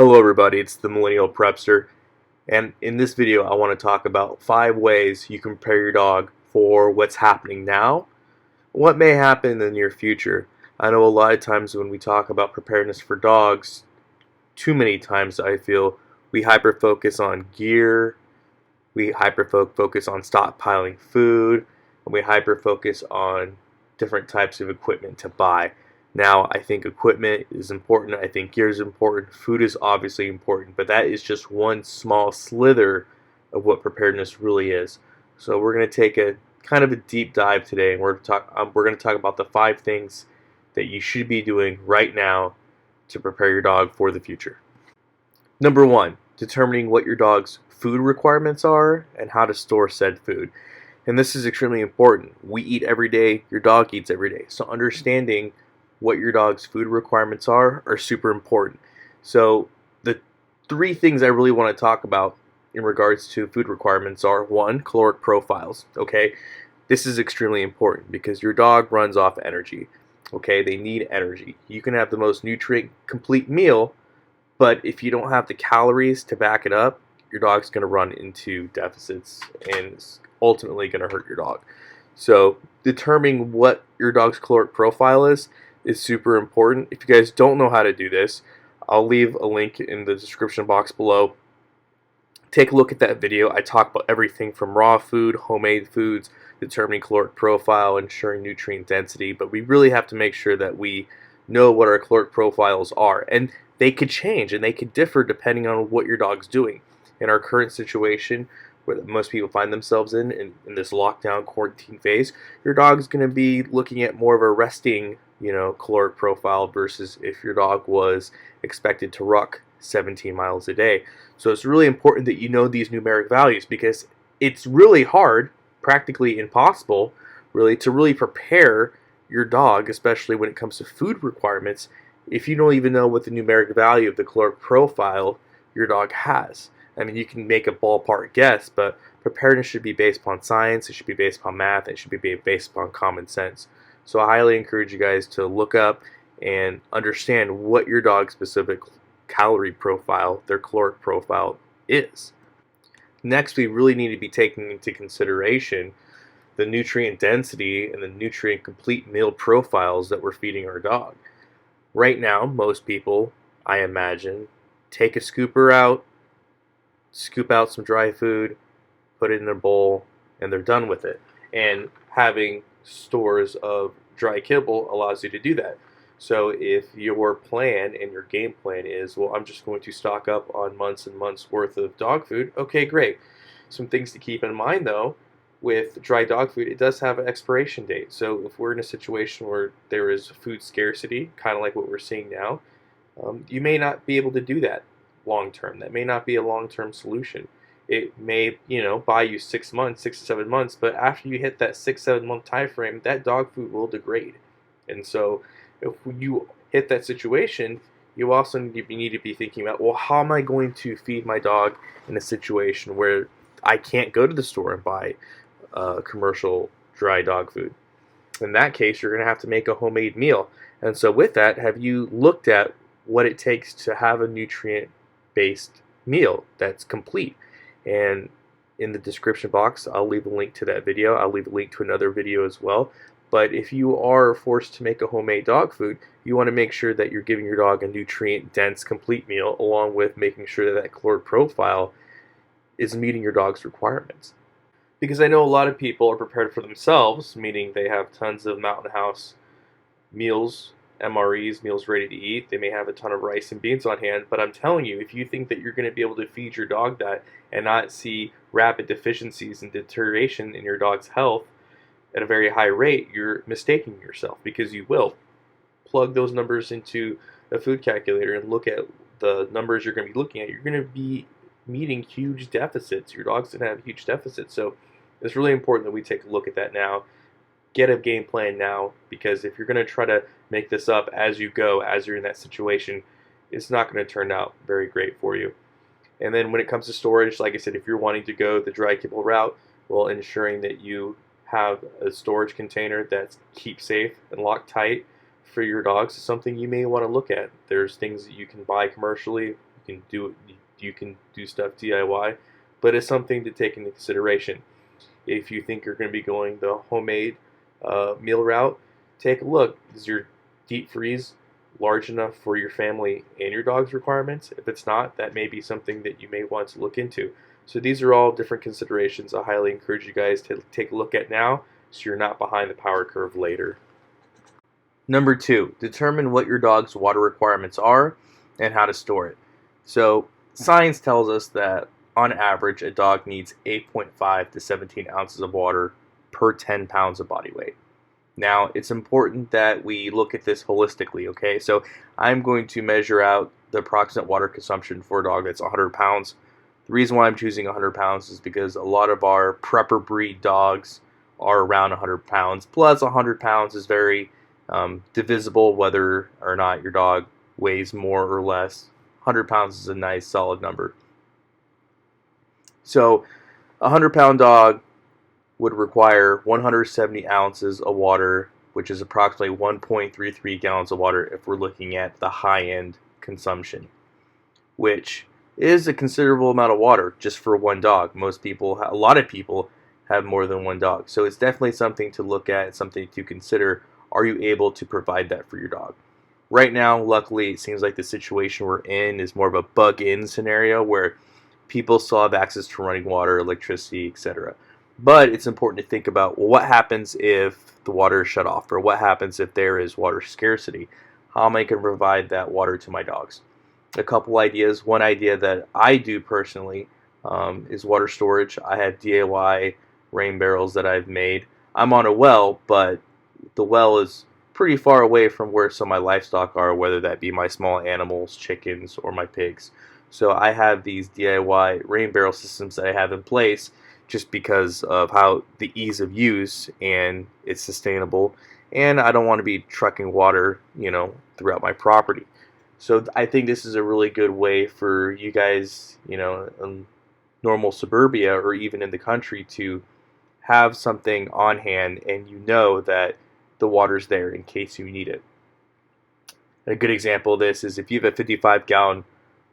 Hello everybody, it's the Millennial Prepster, and in this video I want to talk about 5 ways you can prepare your dog for what's happening now, what may happen in the near future. I know a lot of times when we talk about preparedness for dogs, too many times I feel we hyper-focus on gear, we hyper-focus on stockpiling food, and we hyper-focus on different types of equipment to buy. Now, I think equipment is important, I think gear is important, food is obviously important, but that is just one small slither of what preparedness really is. So we're going to take a kind of a deep dive today, and we're going to talk about the 5 things that you should be doing right now to prepare your dog for the future. Number 1, determining what your dog's food requirements are and how to store said food. And this is extremely important. We eat every day, your dog eats every day. So understanding what your dog's food requirements are super important. So the 3 things I really want to talk about in regards to food requirements are: 1, caloric profiles. Okay, this is extremely important because your dog runs off energy. Okay, they need energy. You can have the most nutrient complete meal, but if you don't have the calories to back it up, your dog's going to run into deficits and it's ultimately going to hurt your dog. So determining what your dog's caloric profile is super important. If you guys don't know how to do this, I'll leave a link in the description box below. Take a look at that video. I talk about everything from raw food, homemade foods, determining caloric profile, ensuring nutrient density, but we really have to make sure that we know what our caloric profiles are, and they could change and they could differ depending on what your dog's doing. In our current situation, where most people find themselves in this lockdown quarantine phase, your dog's going to be looking at more of a resting caloric profile versus if your dog was expected to ruck 17 miles a day. So it's really important that you know these numeric values, because it's really hard, practically impossible, really, to really prepare your dog, especially when it comes to food requirements, if you don't even know what the numeric value of the caloric profile your dog has. I mean, you can make a ballpark guess, but preparedness should be based upon science, it should be based upon math, it should be based upon common sense. So I highly encourage you guys to look up and understand what your dog's specific calorie profile, their caloric profile, is. Next, we really need to be taking into consideration the nutrient density and the nutrient complete meal profiles that we're feeding our dog. Right now, most people, I imagine, take a scooper out, scoop out some dry food, put it in a bowl, and they're done with it. And having stores of dry kibble allows you to do that. So if your plan and your game plan is, well, I'm just going to stock up on months and months worth of dog food, okay, great. Some things to keep in mind though, with dry dog food, it does have an expiration date. So if we're in a situation where there is food scarcity, kind of like what we're seeing now, you may not be able to do that long term. That may not be a long-term solution. It may, buy you 6 months, 6 to 7 months, but after you hit that 6-7 month time frame, that dog food will degrade. And so if you hit that situation, you also need to be thinking about, well, how am I going to feed my dog in a situation where I can't go to the store and buy commercial dry dog food? In that case, you're going to have to make a homemade meal. And so with that, have you looked at what it takes to have a nutrient-based meal that's complete? And in the description box, I'll leave a link to that video. I'll leave a link to another video as well. But if you are forced to make a homemade dog food, you want to make sure that you're giving your dog a nutrient-dense, complete meal, along with making sure that that caloric profile is meeting your dog's requirements. Because I know a lot of people are prepared for themselves, meaning they have tons of Mountain House meals, MREs, meals ready to eat. They may have a ton of rice and beans on hand, but I'm telling you, if you think that you're going to be able to feed your dog that and not see rapid deficiencies and deterioration in your dog's health at a very high rate, you're mistaking yourself, because you will. Plug those numbers into a food calculator and look at the numbers you're going to be looking at. You're going to be meeting huge deficits. Your dog's going to have huge deficits. So it's really important that we take a look at that now. Get a game plan now, because if you're going to try to make this up as you go, as you're in that situation, it's not going to turn out very great for you. And then when it comes to storage, like I said, if you're wanting to go the dry kibble route, well, ensuring that you have a storage container that's keep safe and locked tight for your dogs is something you may want to look at. There's things that you can buy commercially, You can do stuff DIY, but it's something to take into consideration. If you think you're going to be going the homemade meal route, take a look. Is your deep freeze large enough for your family and your dog's requirements? If it's not, that may be something that you may want to look into. So these are all different considerations I highly encourage you guys to take a look at now so you're not behind the power curve later. Number 2, determine what your dog's water requirements are and how to store it. So science tells us that on average a dog needs 8.5 to 17 ounces of water per 10 pounds of body weight. Now, it's important that we look at this holistically, okay? So I'm going to measure out the approximate water consumption for a dog that's 100 pounds. The reason why I'm choosing 100 pounds is because a lot of our prepper breed dogs are around 100 pounds. Plus, 100 pounds is very divisible whether or not your dog weighs more or less. 100 pounds is a nice solid number. So a 100-pound dog would require 170 ounces of water, which is approximately 1.33 gallons of water if we're looking at the high-end consumption, which is a considerable amount of water just for one dog. A lot of people have more than one dog. So it's definitely something to look at, something to consider. Are you able to provide that for your dog? Right now, luckily, it seems like the situation we're in is more of a bug-in scenario where people still have access to running water, electricity, etc. But it's important to think about, well, what happens if the water is shut off, or what happens if there is water scarcity? How am I going to provide that water to my dogs? A couple ideas. One idea that I do personally is water storage. I have DIY rain barrels that I've made. I'm on a well, but the well is pretty far away from where some of my livestock are, whether that be my small animals, chickens, or my pigs. So I have these DIY rain barrel systems that I have in place just because of how the ease of use, and it's sustainable, and I don't want to be trucking water, throughout my property. So I think this is a really good way for you guys, in normal suburbia or even in the country, to have something on hand and that the water's there in case you need it. A good example of this is if you have a 55-gallon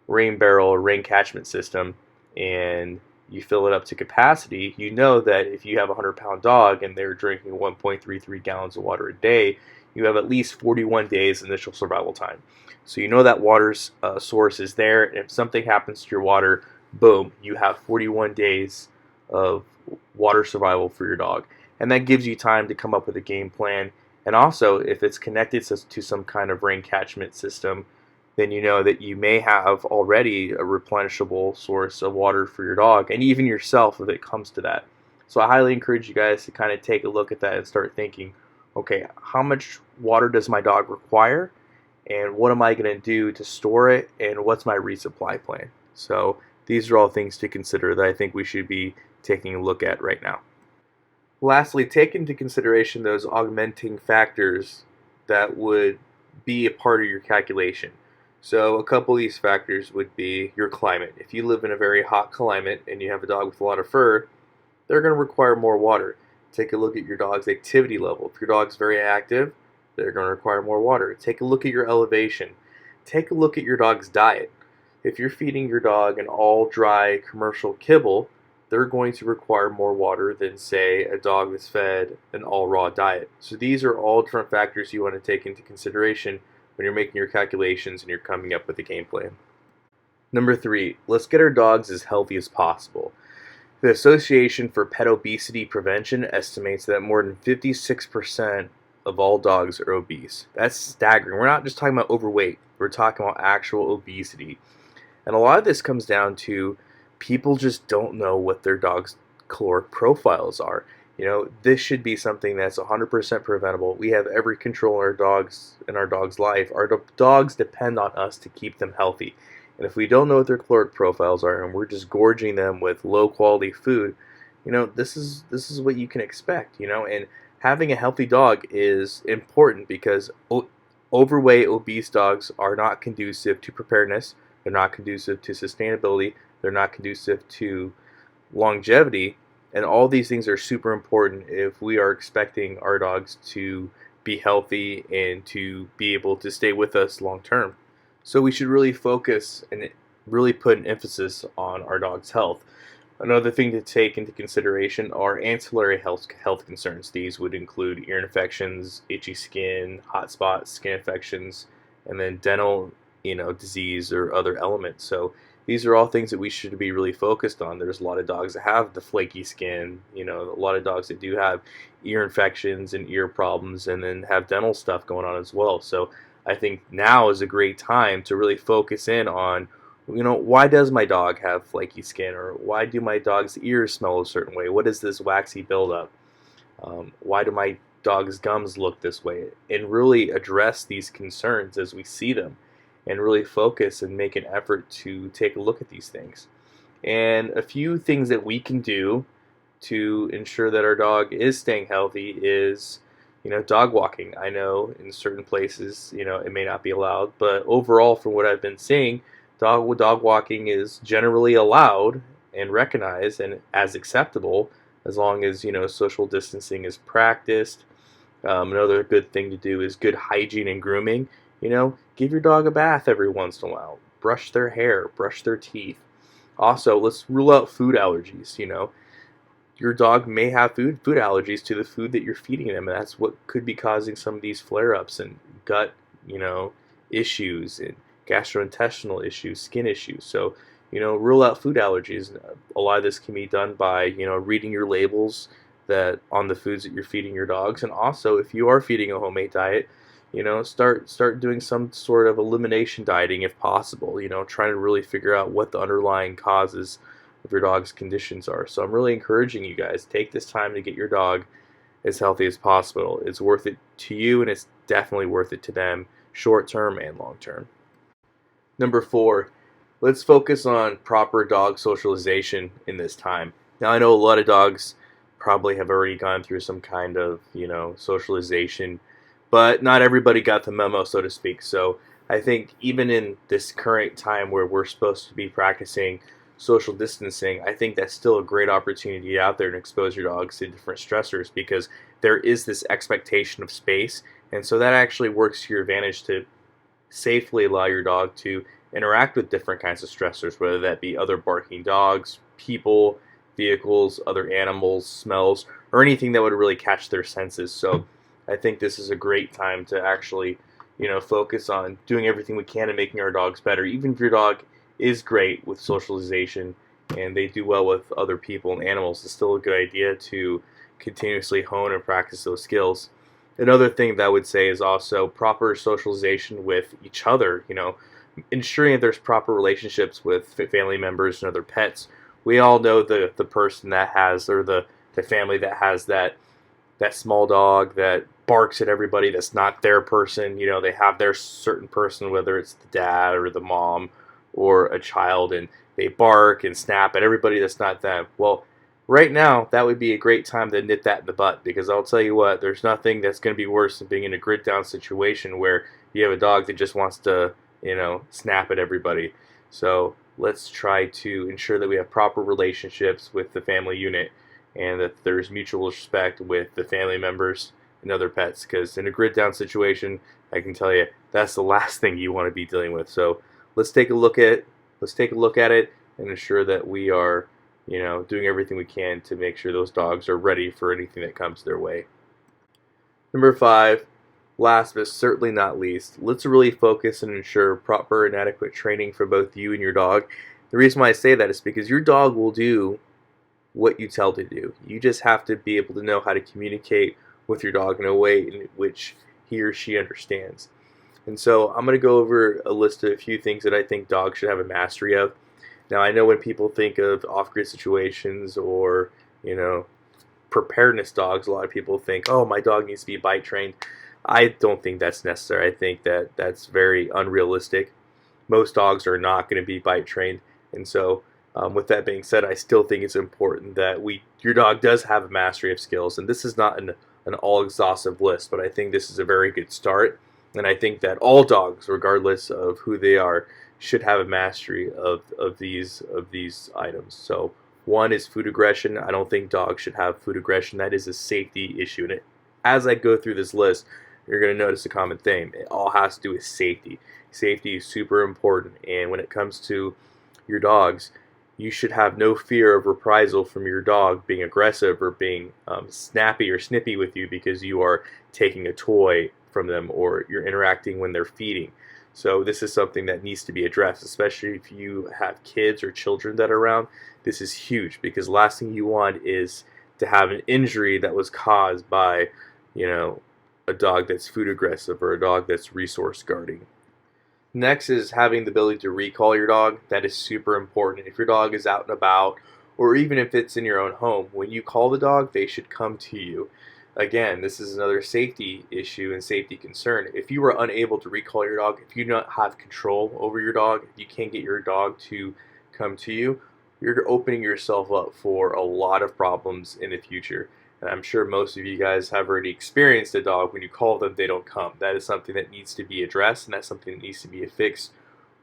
rain barrel or rain catchment system and you fill it up to capacity, you know that if you have a 100-pound dog and they're drinking 1.33 gallons of water a day, you have at least 41 days initial survival time. So you know that water's source is there, and if something happens to your water, boom, you have 41 days of water survival for your dog. And that gives you time to come up with a game plan. And also, if it's connected to some kind of rain catchment system, then you know that you may have already a replenishable source of water for your dog, and even yourself if it comes to that. So I highly encourage you guys to kind of take a look at that and start thinking, okay, how much water does my dog require, and what am I going to do to store it, and what's my resupply plan? So these are all things to consider that I think we should be taking a look at right now. Lastly, take into consideration those augmenting factors that would be a part of your calculation. So a couple of these factors would be your climate. If you live in a very hot climate and you have a dog with a lot of fur, they're going to require more water. Take a look at your dog's activity level. If your dog's very active, they're going to require more water. Take a look at your elevation. Take a look at your dog's diet. If you're feeding your dog an all dry commercial kibble, they're going to require more water than, say, a dog that's fed an all raw diet. So these are all different factors you want to take into consideration when you're making your calculations and you're coming up with a game plan. Number 3, let's get our dogs as healthy as possible. The Association for Pet Obesity Prevention estimates that more than 56% of all dogs are obese. That's staggering. We're not just talking about overweight, we're talking about actual obesity. And a lot of this comes down to people just don't know what their dog's caloric profiles are. This should be something that's 100% preventable. We have every control in our dog's life. Our dogs depend on us to keep them healthy. And if we don't know what their caloric profiles are and we're just gorging them with low quality food, this is what you can expect, and having a healthy dog is important because overweight, obese dogs are not conducive to preparedness. They're not conducive to sustainability. They're not conducive to longevity. And all these things are super important if we are expecting our dogs to be healthy and to be able to stay with us long term. So we should really focus and really put an emphasis on our dog's health. Another thing to take into consideration are ancillary health concerns. These would include ear infections, itchy skin, hot spots, skin infections, and then dental, disease or other elements. So these are all things that we should be really focused on. There's a lot of dogs that have the flaky skin, a lot of dogs that do have ear infections and ear problems and then have dental stuff going on as well. So I think now is a great time to really focus in on, why does my dog have flaky skin, or why do my dog's ears smell a certain way? What is this waxy buildup? Why do my dog's gums look this way? And really address these concerns as we see them, and really focus and make an effort to take a look at these things. And a few things that we can do to ensure that our dog is staying healthy is, dog walking. I know in certain places, it may not be allowed, but overall, from what I've been seeing, dog walking is generally allowed and recognized and as acceptable as long as social distancing is practiced. Another good thing to do is good hygiene and grooming. Give your dog a bath every once in a while. Brush their hair, brush their teeth. Also, let's rule out food allergies. Your dog may have food allergies to the food that you're feeding them, and that's what could be causing some of these flare-ups and gut, issues and gastrointestinal issues, skin issues. So, rule out food allergies. A lot of this can be done by, reading your labels that on the foods that you're feeding your dogs. And also, if you are feeding a homemade diet, start doing some sort of elimination dieting if possible, trying to really figure out what the underlying causes of your dog's conditions are. So I'm really encouraging you guys, take this time to get your dog as healthy as possible. It's worth it to you, and it's definitely worth it to them, short term and long term. Number 4, let's focus on proper dog socialization in this time. Now, I know a lot of dogs probably have already gone through some kind of, socialization, but not everybody got the memo, so to speak. So I think even in this current time where we're supposed to be practicing social distancing, I think that's still a great opportunity to get out there and expose your dogs to different stressors, because there is this expectation of space, and so that actually works to your advantage to safely allow your dog to interact with different kinds of stressors, whether that be other barking dogs, people, vehicles, other animals, smells, or anything that would really catch their senses. So I think this is a great time to actually, focus on doing everything we can and making our dogs better. Even if your dog is great with socialization and they do well with other people and animals, it's still a good idea to continuously hone and practice those skills. Another thing that I would say is also proper socialization with each other, ensuring that there's proper relationships with family members and other pets. We all know the person that has, or the family that has that small dog that barks at everybody that's not their person. They have their certain person, whether it's the dad or the mom or a child, and they bark and snap at everybody that's not them. Well, right now, that would be a great time to nip that in the butt, because I'll tell you what, there's nothing that's going to be worse than being in a grit down situation where you have a dog that just wants to, snap at everybody. So let's try to ensure that we have proper relationships with the family unit, and that there's mutual respect with the family members and other pets, because in a grit down situation, I can tell you that's the last thing you want to be dealing with. So let's take a look at it and ensure that we are, doing everything we can to make sure those dogs are ready for anything that comes their way. Number 5, last but certainly not least, let's really focus and ensure proper and adequate training for both you and your dog. The reason why I say that is because your dog will do what you tell to do. You just have to be able to know how to communicate with your dog in a way in which he or she understands. And so I'm going to go over a list of a few things that I think dogs should have a mastery of. Now, I know when people think of off-grid situations or, preparedness dogs, a lot of people think, oh, my dog needs to be bite trained. I don't think that's necessary. I think that that's very unrealistic. Most dogs are not going to be bite trained. And so with that being said, I still think it's important that your dog does have a mastery of skills. And this is not an all-exhaustive list, but I think this is a very good start. And I think that all dogs, regardless of who they are, should have a mastery of these items. So 1 is food aggression. I don't think dogs should have food aggression. That is a safety issue. And as I go through this list, you're going to notice a common theme. It all has to do with safety. Safety is super important. And when it comes to your dogs, you should have no fear of reprisal from your dog being aggressive or being snappy or snippy with you because you are taking a toy from them or you're interacting when they're feeding. So this is something that needs to be addressed, especially if you have kids or children that are around. This is huge because the last thing you want is to have an injury that was caused by, a dog that's food aggressive or a dog that's resource guarding. Next is having the ability to recall your dog. That is super important. If your dog is out and about, or even if it's in your own home, when you call the dog, they should come to you. Again, this is another safety issue and safety concern. If you are unable to recall your dog, if you do not have control over your dog, if you can't get your dog to come to you, you're opening yourself up for a lot of problems in the future. And I'm sure most of you guys have already experienced a dog when you call them, they don't come. That is something that needs to be addressed, and that's something that needs to be fixed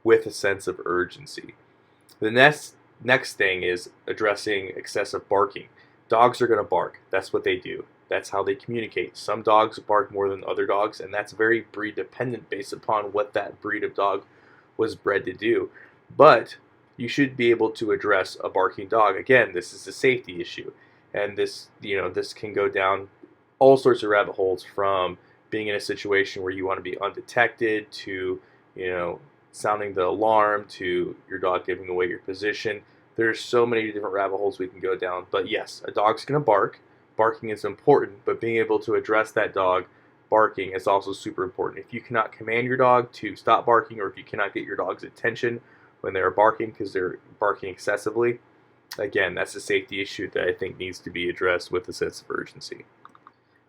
with a sense of urgency. The next thing is addressing excessive barking. Dogs are going to bark. That's what they do. That's how they communicate. Some dogs bark more than other dogs, and that's very breed dependent based upon what that breed of dog was bred to do. But you should be able to address a barking dog. Again, this is a safety issue. And this can go down all sorts of rabbit holes, from being in a situation where you want to be undetected to, sounding the alarm, to your dog giving away your position. There's so many different rabbit holes we can go down. But yes, a dog's going to bark. Barking is important, but being able to address that dog barking is also super important. If you cannot command your dog to stop barking, or if you cannot get your dog's attention when they're barking because they're barking excessively, again, that's a safety issue that I think needs to be addressed with a sense of urgency.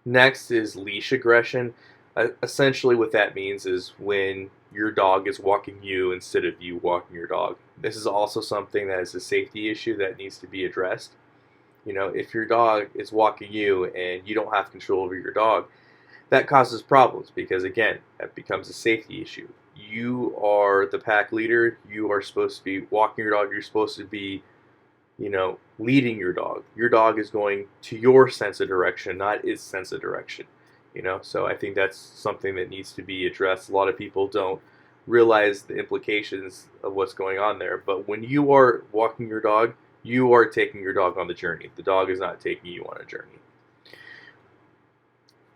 Next is leash aggression. Essentially what that means is when your dog is walking you instead of you walking your dog. This is also something that is a safety issue that needs to be addressed. If your dog is walking you and you don't have control over your dog, that causes problems because, again, that becomes a safety issue. You are the pack leader. You are supposed to be walking your dog. You're supposed to be leading your dog. Your dog is going to your sense of direction, not its sense of direction. So I think that's something that needs to be addressed. A lot of people don't realize the implications of what's going on there. But when you are walking your dog, you are taking your dog on the journey. The dog is not taking you on a journey.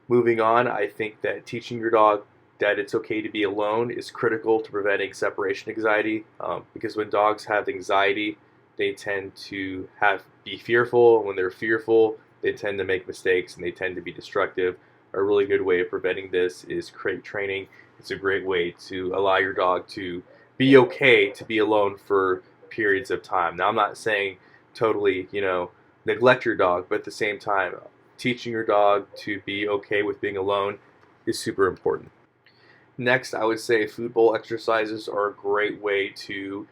Moving on, I think that teaching your dog that it's okay to be alone is critical to preventing separation anxiety, because when dogs have anxiety, they tend to be fearful, and when they're fearful, they tend to make mistakes and they tend to be destructive. A really good way of preventing this is crate training. It's a great way to allow your dog to be okay to be alone for periods of time. Now, I'm not saying totally, neglect your dog, but at the same time, teaching your dog to be okay with being alone is super important. Next, I would say food bowl exercises are a great way to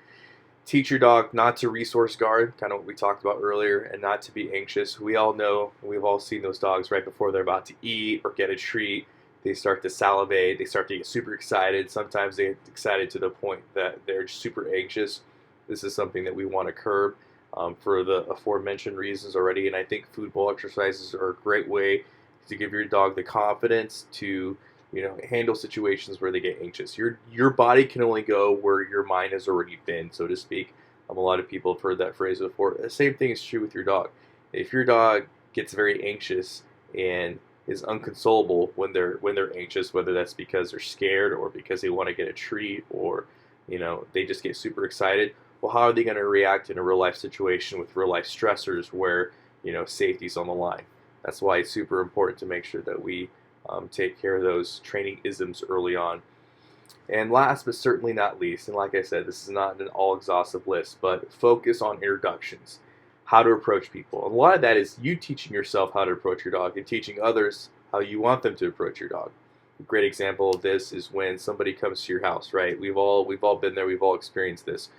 teach your dog not to resource guard, kind of what we talked about earlier, and not to be anxious. We all know, we've all seen those dogs right before they're about to eat or get a treat. They start to salivate, they start to get super excited. Sometimes they get excited to the point that they're super anxious. This is something that we want to curb for the aforementioned reasons already. And I think food bowl exercises are a great way to give your dog the confidence to handle situations where they get anxious. Your body can only go where your mind has already been, so to speak. A lot of people have heard that phrase before. The same thing is true with your dog. If your dog gets very anxious and is unconsolable when they're anxious, whether that's because they're scared or because they want to get a treat or they just get super excited, well, how are they going to react in a real life situation with real life stressors where safety's on the line? That's why it's super important to make sure that we take care of those training isms early on. And last but certainly not least, and like I said, this is not an all-exhaustive list, but focus on introductions, how to approach people. And a lot of that is you teaching yourself how to approach your dog and teaching others how you want them to approach your dog. A great example of this is when somebody comes to your house, right? We've all been there, we've all experienced this,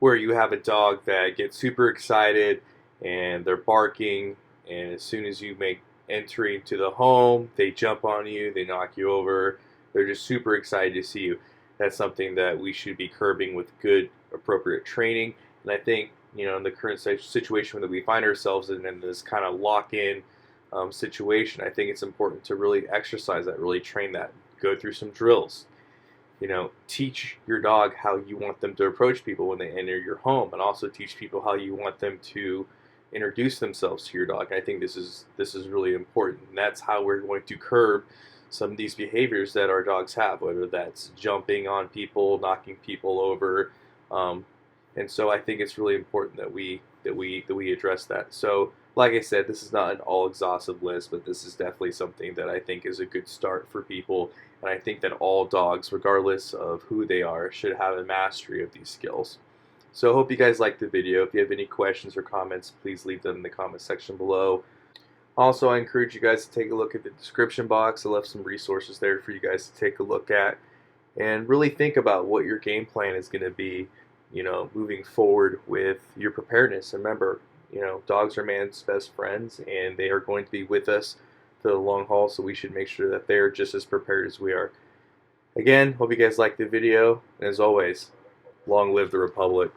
where you have a dog that gets super excited and they're barking, and as soon as you make entering to the home, they jump on you, they knock you over, they're just super excited to see you. That's something that we should be curbing with good, appropriate training. And I think, in the current situation that we find ourselves in this kind of lock-in situation, I think it's important to really exercise that, really train that, go through some drills. teach your dog how you want them to approach people when they enter your home, and also teach people how you want them to introduce themselves to your dog. I think this is really important, and that's how we're going to curb some of these behaviors that our dogs have, whether that's jumping on people, knocking people over, and so I think it's really important that we address that. So, like I said, this is not an all-exhaustive list, but this is definitely something that I think is a good start for people, and I think that all dogs, regardless of who they are, should have a mastery of these skills. So I hope you guys liked the video. If you have any questions or comments, please leave them in the comment section below. Also, I encourage you guys to take a look at the description box. I left some resources there for you guys to take a look at and really think about what your game plan is going to be, moving forward with your preparedness. And remember, dogs are man's best friends, and they are going to be with us for the long haul, so we should make sure that they're just as prepared as we are. Again, hope you guys liked the video, and as always, long live the Republic.